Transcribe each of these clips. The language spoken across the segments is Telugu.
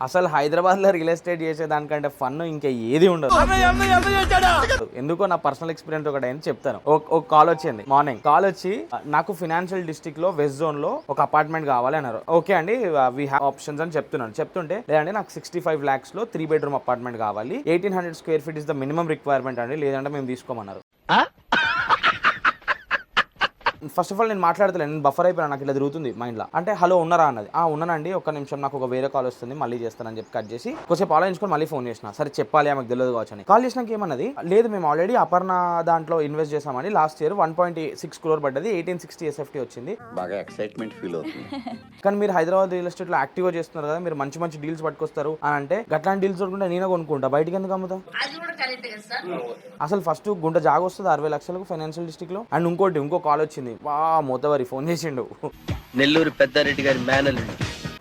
అసలు హైదరాబాద్ లో రియల్ ఎస్టేట్ చేసే దానికంటే ఫన్ ఇంకా ఏది ఉండదు. ఎందుకో నా పర్సనల్ ఎక్స్పీరియన్స్ ఒకటి అని చెప్తాను. ఒక కాల్ వచ్చింది మార్నింగ్. కాల్ వచ్చి నాకు ఫినాన్షియల్ డిస్ట్రిక్ట్ లో వెస్ట్ జోన్ లో ఒక అపార్ట్మెంట్ కావాలి అన్నారు. ఓకే అండి, వీ హ్యావ్ ఆప్షన్స్ అని చెప్తుంటే లేదండి నాకు 65 lakhs లో 3 bedroom అపార్ట్మెంట్ కావాలి, 1800 square feet is the minimum requirement అండి, లేదంటే మేము తీసుకోమన్నారు. ఫస్ట్ ఆఫ్ ఆల్ నేను మాట్లాడతలేను, నేను బఫర్ అయిపోయాను, నాకు ఇలా తిరుగుతుంది మైండ్ లో. అంటే హలో ఉన్నారా అన్నది. ఉన్నానండి, ఒక్క నిమిషం నాకు ఒక వేరే కాల్ వస్తుంది, మళ్ళీ చేస్తానని చెప్పి కట్ చేసి కొంచెం ఆలోచించుకొని మళ్ళీ ఫోన్ చేసిన. సరే చెప్పాలి, ఆమెకు తెలియదు కావచ్చు అని. కాల్ చేసినాక ఏమన్నది, లేదు మేము ఆల్రెడీ అపర్ణ దాంట్లో ఇన్వెస్ట్ చేసామని, లాస్ట్ ఇయర్ 1.6 crore పడ్డది, 1860 SFT వచ్చింది. బాగా ఎక్సైట్మెంట్ ఫీల్ అవుతుంది. కానీ మీరు హైదరాబాద్ రియల్ ఎస్టేట్ లో యాక్టివ్ గా చేస్తున్నారు కదా, మీరు మంచి మంచి డీల్స్ పట్టుకొస్తారు అని అంటే, గట్లాంటి డీల్స్ దొరుకుంటే నేనే కొనుక్కుంటా, బయటకి ఎందుకు అమ్ముతా? అసలు ఫస్ట్ గుంట జాగ వస్తుంది 60 లక్షలకు ఫైనాన్షియల్ డిస్ట్రిక్ట్ లో. అండ్ ఇంకో కాల్ వచ్చింది, వా మోతవరి ఫోన్ చేసిండు, నెల్లూరు పెద్దారెడ్డి గారి మేనల్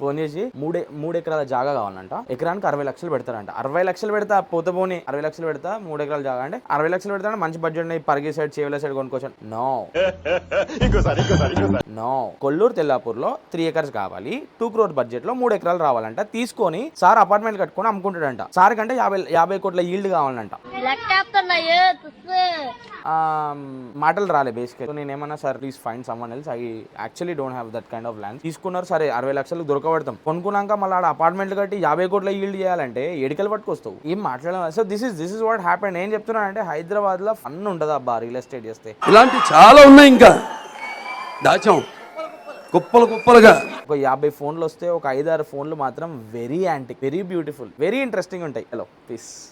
ఫోన్ చేసి 3 ఎకరాల జాగా కావాలంట, ఎకరానికి 60 లక్షలు పెడతారంట. 60 లక్షలు పెడతా పోతే పోనీ, 60 లక్షలు పెడతా 3 ఎకరాల జాగా అంటే 60 లక్షలు పెడతా, మంచి budget Parigi side Chevella side కొనుక్కోవచ్చు. నో కొల్లూరు తెల్లాపూర్ లో 3 acres కావాలి, 2 crore బడ్జెట్ లో 3 ఎకరాలు రావాలంట. తీసుకొని సార్ అపార్ట్మెంట్ కట్టుకొని అమ్ముకుంటాడంట. సార్ కంటే 50 కోట్ల ఈల్డ్ కావాలంట. మాటలు రాలే బేసిక్. నేను ఏమన్నా sir please find someone else, I actually don't have that kind of land. తీసుకున్నారు సరే, 60 లక్షలకు దొరకబడతాం. కొనుక్కున్నాక మళ్ళీ ఆడ అపార్ట్మెంట్లు కట్టి 50 కోట్ల ఈల్డ్ చేయాలంటే ఎడికలు పట్టుకొస్తావు, ఏం మాట్లాడాలి? So this is what happened. ఏం చెప్తున్నానంటే హైదరాబాద్ లో ఫన్ ఉండదు అబ్బా రియల్ ఎస్టేట్ చేస్తే. ఇలాంటి చాలా ఉన్నాయి, ఇంకా దాచాం కుప్పలుగా. ఒక 50 ఫోన్లు వస్తే ఒక 5-6 ఫోన్లు మాత్రం very antique, very beautiful, very interesting ఉంటాయి. Hello piece.